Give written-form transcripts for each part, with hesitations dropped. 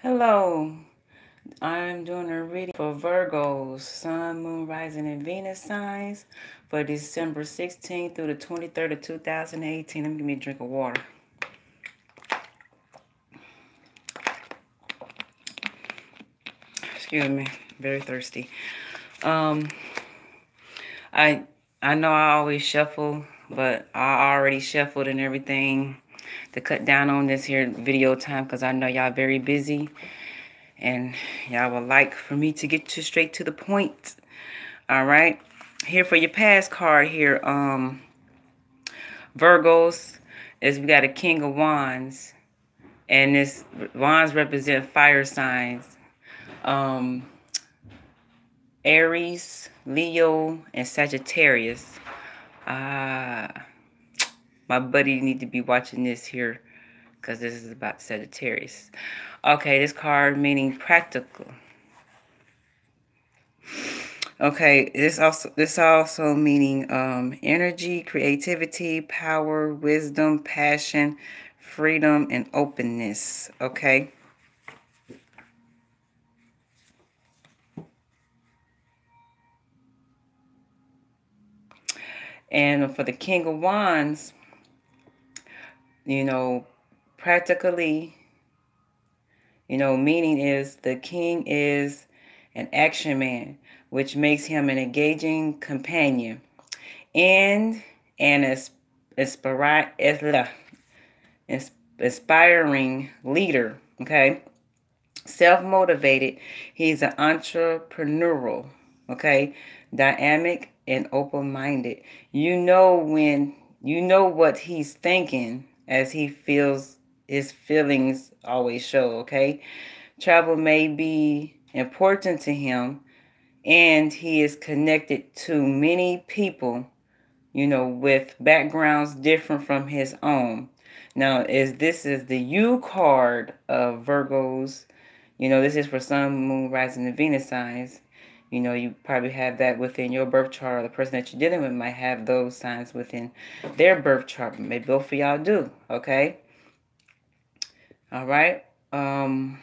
Hello, I'm doing a reading for Virgos, Sun, Moon, Rising, and Venus signs for December 16th through the 23rd of 2018. Let me give me a drink of water. Excuse me, very thirsty. I know I always shuffle, but I already shuffled and everything to cut down on this here video time because I know y'all very busy. And y'all would like for me to get you straight to the point. All right. Here for your past card here, Virgos, is we got a King of Wands. And this wands represent fire signs. Aries, Leo, and Sagittarius. My buddy need to be watching this here because this is about Sagittarius. Okay, this card meaning practical. Okay, this also meaning energy, creativity, power, wisdom, passion, freedom, and openness. Okay. And for the King of Wands, practically, meaning is the king is an action man, which makes him an engaging companion and an inspiring leader. Okay. Self-motivated. He's an entrepreneurial. Okay. Dynamic and open-minded. You know what he's thinking as he feels. His feelings always show. Okay. Travel may be important to him, and he is connected to many people, with backgrounds different from his own. Now, this is the U card of Virgos. This is for Sun, Moon, Rising, and Venus signs. You probably have that within your birth chart, or the person that you're dealing with might have those signs within their birth chart. Maybe both of y'all do, okay? All right. Now,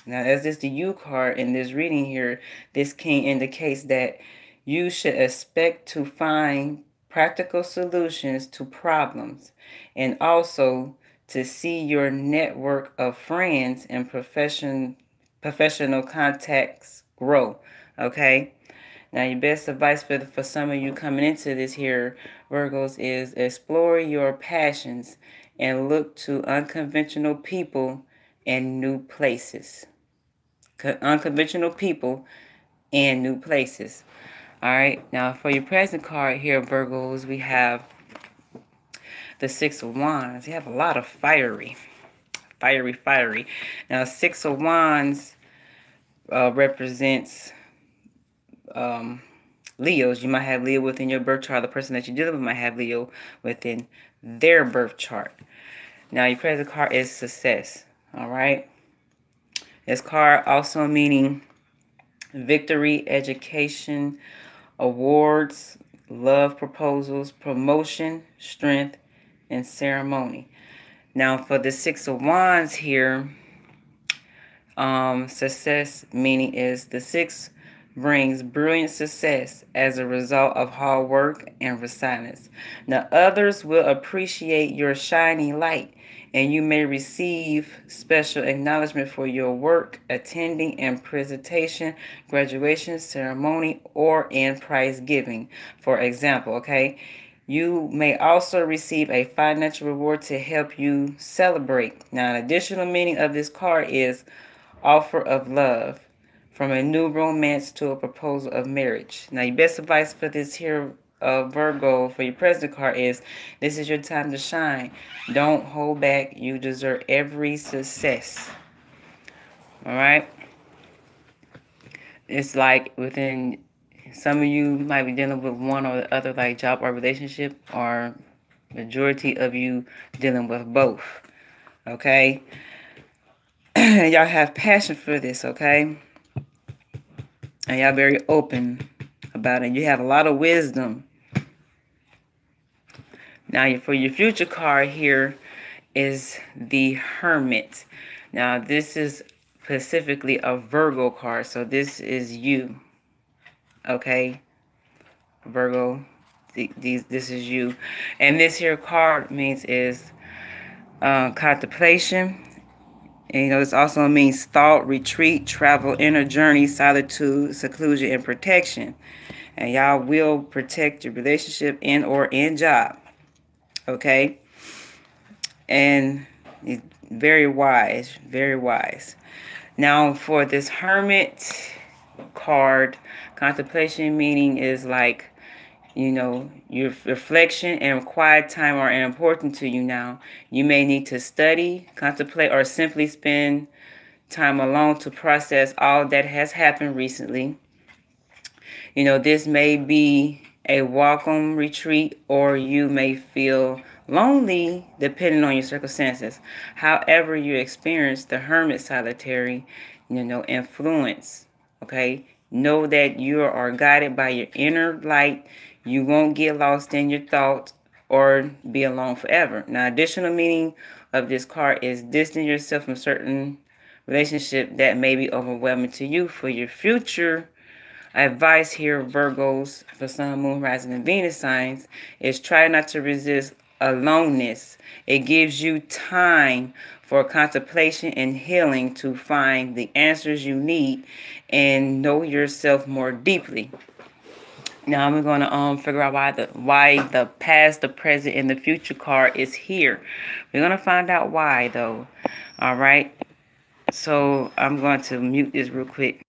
as this the U card in this reading here, this king indicates that you should expect to find practical solutions to problems, and also to see your network of friends and professional contacts grow. Okay. Now, your best advice for some of you coming into this here, Virgos, is explore your passions and look to unconventional people and new places. Unconventional people and new places. All right. Now, for your present card here, Virgos, we have the Six of Wands. You have a lot of fiery. Now, Six of Wands represents Leos. You might have Leo within your birth chart. The person that you're dealing with might have Leo within their birth chart. Now, your present card is success. All right. This card also meaning victory, education, awards, love proposals, promotion, strength, and ceremony. Now, for the Six of Wands here, success meaning is the six brings brilliant success as a result of hard work and resilience. Now, others will appreciate your shining light, and you may receive special acknowledgement for your work attending in presentation, graduation ceremony, or in prize giving. For example, okay, you may also receive a financial reward to help you celebrate. Now, an additional meaning of this card is offer of love, from a new romance to a proposal of marriage. Now, your best advice for this here, Virgo, for your present card is, this is your time to shine. Don't hold back. You deserve every success. All right? It's like within, some of you might be dealing with one or the other, like job or relationship, or majority of you dealing with both. Okay? Y'all have passion for this, okay? And y'all very open about it. You have a lot of wisdom. Now, for your future card here is the Hermit. Now, this is specifically a Virgo card. So this is you, okay? Virgo, this is you. And this here card means is contemplation. And this also means thought, retreat, travel, inner journey, solitude, seclusion, and protection. And y'all will protect your relationship and or in job. Okay? And very wise, very wise. Now for this Hermit card, contemplation meaning is like, your reflection and quiet time are important to you now. You may need to study, contemplate, or simply spend time alone to process all that has happened recently. This may be a welcome retreat, or you may feel lonely depending on your circumstances. However you experience the hermit solitary, influence, okay? Know that you are guided by your inner light. You won't get lost in your thoughts or be alone forever. Now, additional meaning of this card is distance yourself from certain relationship that may be overwhelming to you. For your future advice here, Virgos, for Sun, Moon, Rising, and Venus signs, is try not to resist aloneness. It gives you time for contemplation and healing to find the answers you need and know yourself more deeply. Now we're gonna figure out why the past, the present, and the future card is here. We're gonna find out why though. All right. So I'm going to mute this real quick.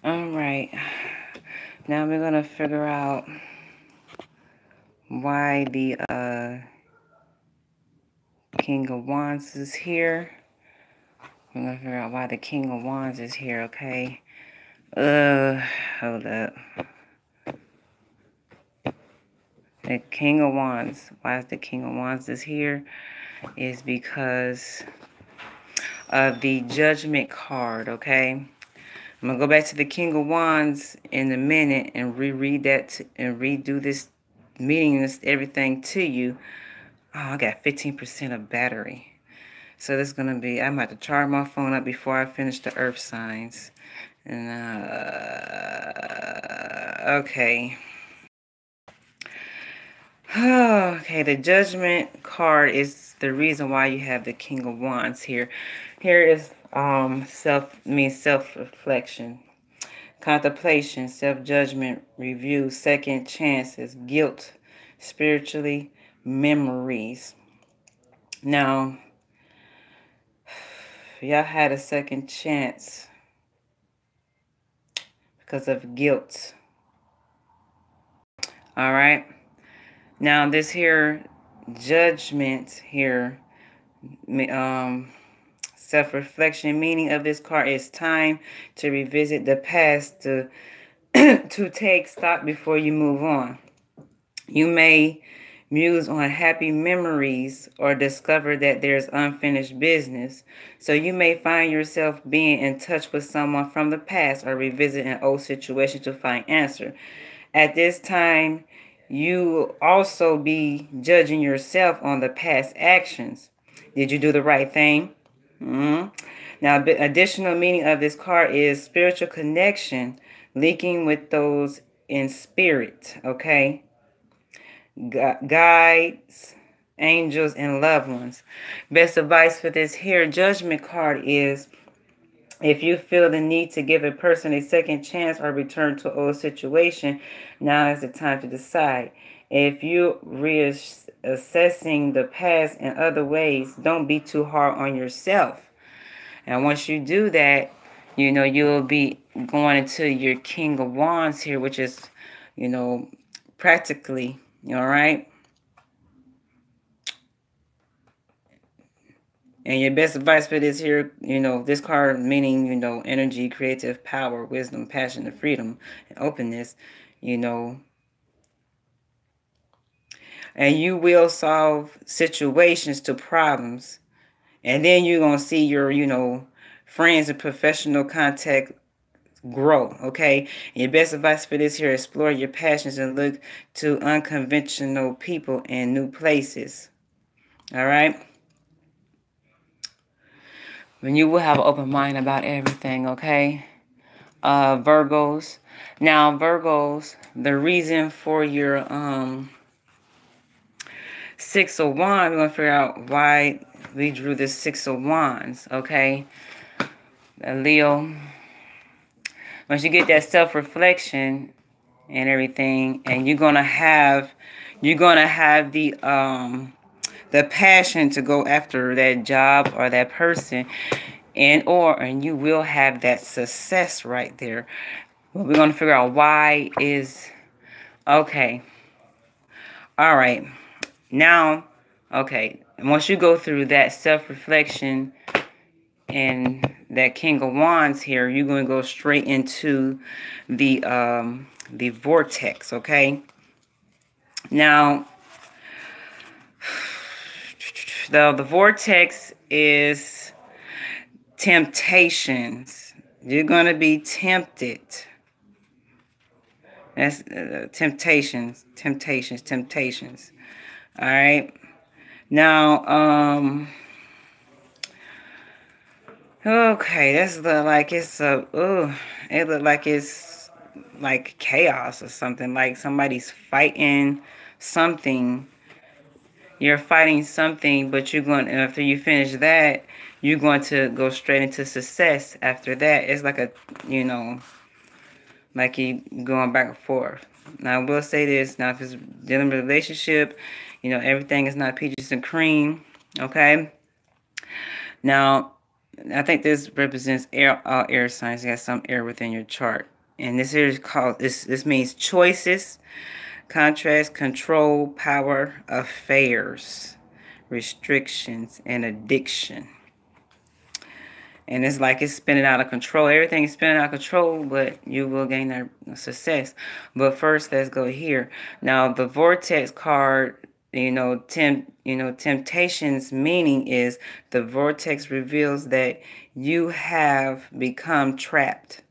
All right. Now we're going to figure out why the King of Wands is here. We're going to figure out why the King of Wands is here, okay? Hold up. The King of Wands. Why is the King of Wands is here? Is because of the Judgment card, okay? I'm going to go back to the King of Wands in a minute and reread that and redo this, meaning this everything to you. Oh, I got 15% of battery. So this is going to be, I'm going to have to charge my phone up before I finish the earth signs. And, okay. Okay, the Judgment card is the reason why you have the King of Wands here. Here is self-reflection, contemplation, self-judgment, review, second chances, guilt, spiritually, memories. Now, y'all had a second chance because of guilt. All right. Now, this here judgment here, self-reflection, meaning of this card is time to revisit the past, to to take stock before you move on. You may muse on happy memories or discover that there's unfinished business. So you may find yourself being in touch with someone from the past or revisit an old situation to find answer. At this time, you also be judging yourself on the past actions. Did you do the right thing? Now, additional meaning of this card is spiritual connection, linking with those in spirit, okay? Guides, angels, and loved ones. Best advice for this here judgment card is, if you feel the need to give a person a second chance or return to old situation, now is the time to decide. If you reassessing the past in other ways, don't be too hard on yourself. And once you do that, you know, you'll be going into your King of Wands here, which is, you know, practically, all right? And your best advice for this here, you know, this card meaning, you know, energy, creative power, wisdom, passion, and freedom, and openness, you know. And you will solve situations to problems. And then you're going to see your, you know, friends and professional contact grow, okay? And your best advice for this here, explore your passions and look to unconventional people and new places. All right? When you will have an open mind about everything, okay? Virgos. Now, Virgos, the reason for your Six of Wands, we're going to figure out why we drew this Six of Wands, okay? Leo. Once you get that self-reflection and everything, and you're gonna have the passion to go after that job or that person, and you will have that success right there. But we're gonna figure out why is okay. All right. Now, okay. Once you go through that self-reflection and that King of Wands here, you're going to go straight into the vortex, okay? Now, the vortex is temptations. You're going to be tempted. That's temptations. All right. Now, okay, this look like it's it look like it's like chaos or something. Like somebody's fighting something. You're fighting something, but you're going, after you finish that, you're going to go straight into success after that. It's like a, you know, like you going back and forth. Now, I will say this. Now, if it's dealing with a relationship, you know, everything is not peaches and cream, okay? Now, I think this represents air, all air signs. You got some air within your chart. And this here is called, this means choices, contrast, control, power, affairs, restrictions, and addiction. And it's like it's spinning out of control. Everything is spinning out of control, but you will gain that success. But first, let's go here. Now, the vortex card, temptation's meaning is the vortex reveals that you have become trapped.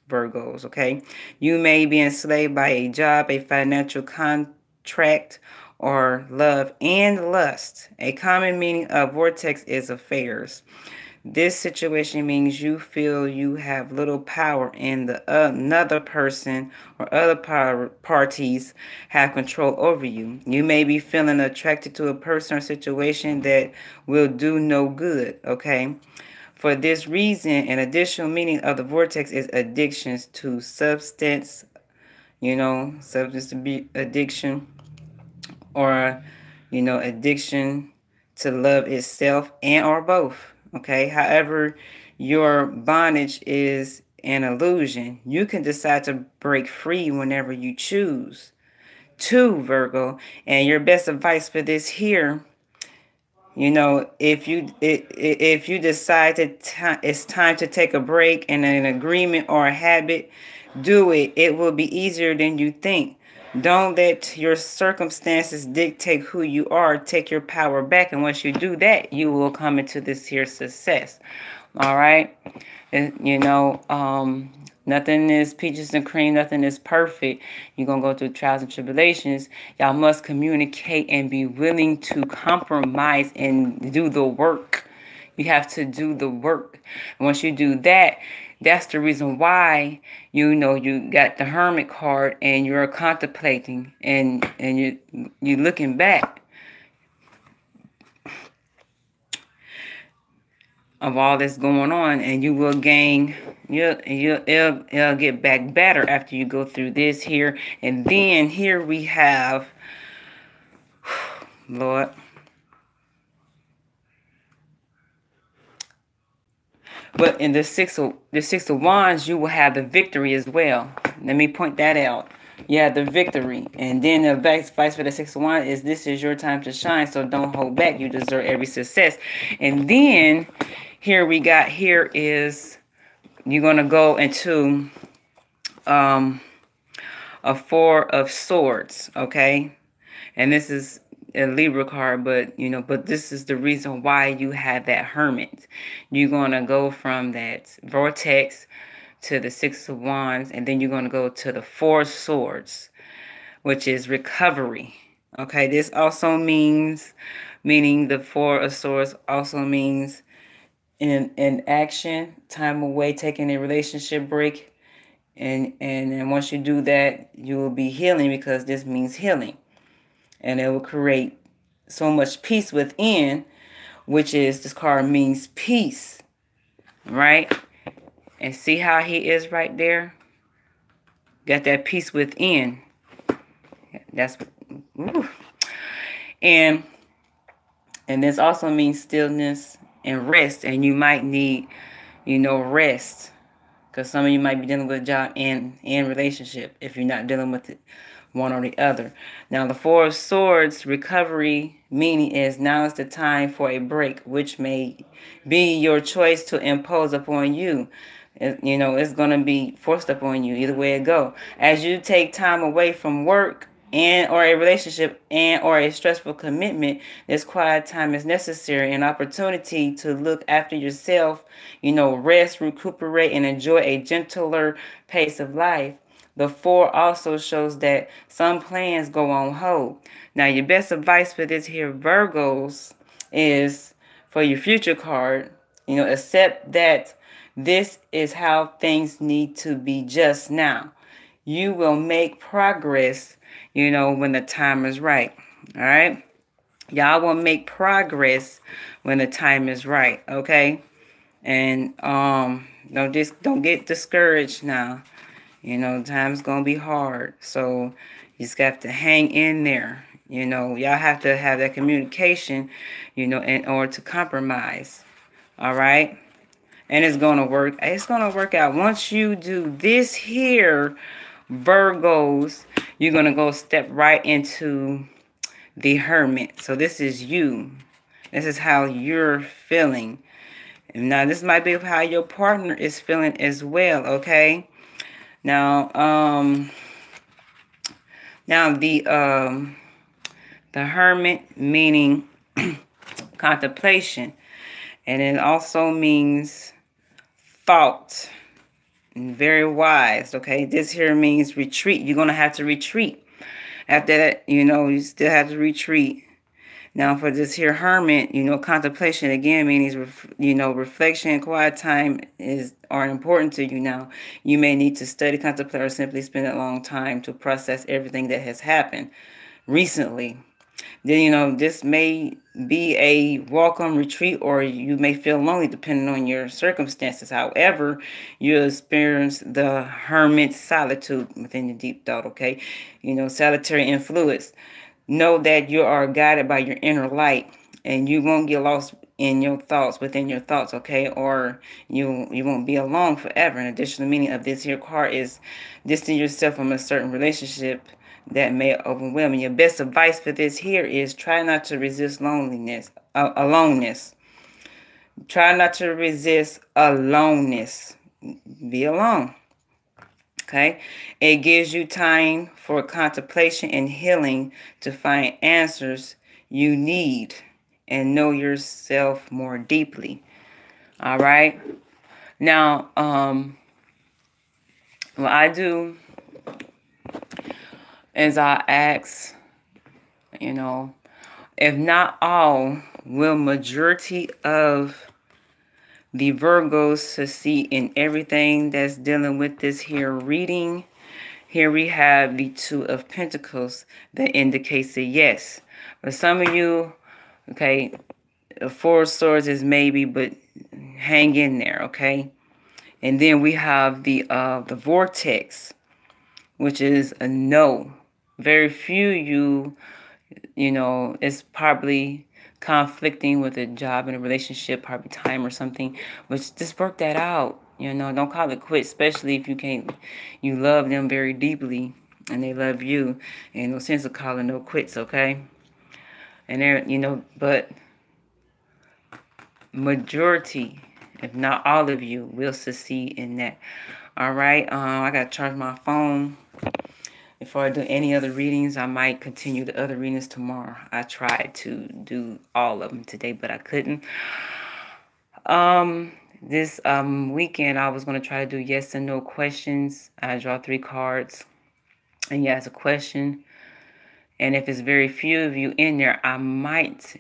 Virgos, okay? You may be enslaved by a job, a financial contract, or love and lust. A common meaning of vortex is affairs. This situation means you feel you have little power and another person or other parties have control over you. You may be feeling attracted to a person or situation that will do no good, okay? For this reason, an additional meaning of the vortex is addictions to substance, substance addiction, or, addiction to love itself and or both. Okay. However, your bondage is an illusion. You can decide to break free whenever you choose to, Virgo. And your best advice for this here, if you decide that it's time to take a break in an agreement or a habit, do it. It will be easier than you think. Don't let your circumstances dictate who you are. Take your power back. And once you do that, you will come into this here success. All right. And, nothing is peaches and cream. Nothing is perfect. You're going to go through trials and tribulations. Y'all must communicate and be willing to compromise and do the work. You have to do the work. And once you do that, that's the reason why, you got the Hermit card and you're contemplating and you're looking back of all that's going on, and you will gain, it'll get back better after you go through this here. And then here we have, Lord, but in the six of wands, you will have the victory as well. Let me point that out. Yeah, the victory. And then the advice for the 6 of wands is this is your time to shine, so don't hold back. You deserve every success. And then here is you're going to go into a 4 of swords, okay? And this is a Libra card, but this is the reason why you have that Hermit. You're going to go from that vortex to the 6 of wands, and then you're going to go to the 4 swords, which is recovery. Okay, this also meaning the 4 of swords also means in action, time away, taking a relationship break, and once you do that, you will be healing, because this means healing. And it will create so much peace within, which is, this card means peace, right? And see how he is right there? Got that peace within. That's, ooh. And this also means stillness and rest. And you might need, rest. Because some of you might be dealing with a job and relationship if you're not dealing with it, one or the other. Now, the 4 of swords, recovery, meaning is now is the time for a break, which may be your choice to impose upon you. It's going to be forced upon you, either way it go. As you take time away from work and or a relationship and or a stressful commitment, this quiet time is necessary, an opportunity to look after yourself, rest, recuperate, and enjoy a gentler pace of life. The 4 also shows that some plans go on hold. Now, your best advice for this here, Virgos, is for your future card, accept that this is how things need to be just now. You will make progress, when the time is right. All right? Y'all will make progress when the time is right, okay? And don't get discouraged now. Time's going to be hard. So you just have to hang in there. Y'all have to have that communication, in order to compromise. All right? And it's going to work. It's going to work out. Once you do this here, Virgos, you're going to go step right into the Hermit. So this is you. This is how you're feeling. And now this might be how your partner is feeling as well, okay? Now, the Hermit meaning contemplation, and it also means thought. And very wise, okay? This here means retreat. You're gonna have to retreat. After that, you still have to retreat. Now, for this here Hermit, contemplation again means, reflection and quiet time are important to you now. You may need to study, contemplate, or simply spend a long time to process everything that has happened recently. Then, this may be a welcome retreat, or you may feel lonely depending on your circumstances. However, you'll experience the hermit solitude within your deep thought, okay? Solitary influence. Know that you are guided by your inner light, and you won't get lost in your thoughts, within your thoughts, okay? Or you won't be alone forever. An additional meaning of this here card is distance yourself from a certain relationship that may overwhelm you. Your best advice for this here is try not to resist aloneness. Try not to resist aloneness. Be alone. Okay, it gives you time for contemplation and healing to find answers you need and know yourself more deeply. All right. Now, what I do is I ask, if not all, will majority of the Virgos succeed in everything that's dealing with this here reading? Here we have the Two of Pentacles that indicates a yes. For some of you, okay, the Four of Swords is maybe, but hang in there, okay? And then we have the Vortex, which is a no. Very few it's probably conflicting with a job and a relationship, probably time or something, but just work that out. Don't call it quits, especially if you love them very deeply and they love you. Ain't no sense of calling no quits, okay? And there, but majority, if not all of you, will succeed in that. All right, I gotta charge my phone. Before I do any other readings, I might continue the other readings tomorrow. I tried to do all of them today, but I couldn't. This weekend, I was going to try to do yes and no questions. I draw 3 cards, and you ask a question. And if it's very few of you in there, I might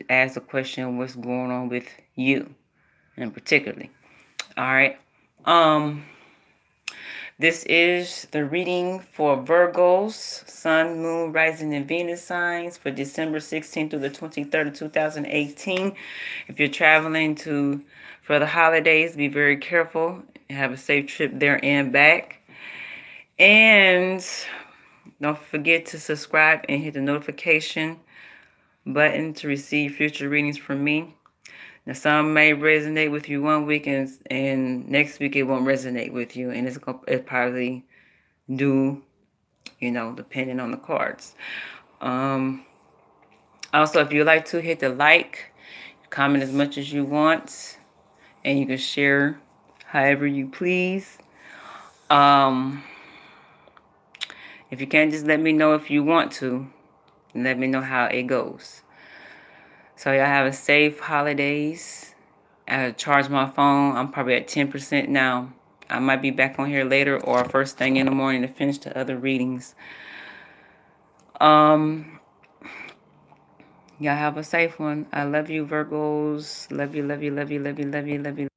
ask a question, what's going on with you, and particularly. All right. This is the reading for Virgos, Sun, Moon, Rising, and Venus signs for December 16th through the 23rd of 2018. If you're traveling for the holidays, be very careful and have a safe trip there and back. And don't forget to subscribe and hit the notification button to receive future readings from me. Now, some may resonate with you one week, and next week it won't resonate with you, and it probably do, depending on the cards. Also, if you like to, hit the like, comment as much as you want, and you can share however you please. If you can, just let me know if you want to, and let me know how it goes. So y'all have a safe holidays. I charge my phone. I'm probably at 10% now. I might be back on here later or first thing in the morning to finish the other readings. Y'all have a safe one. I love you, Virgos. Love you, love you, love you, love you, love you, love you.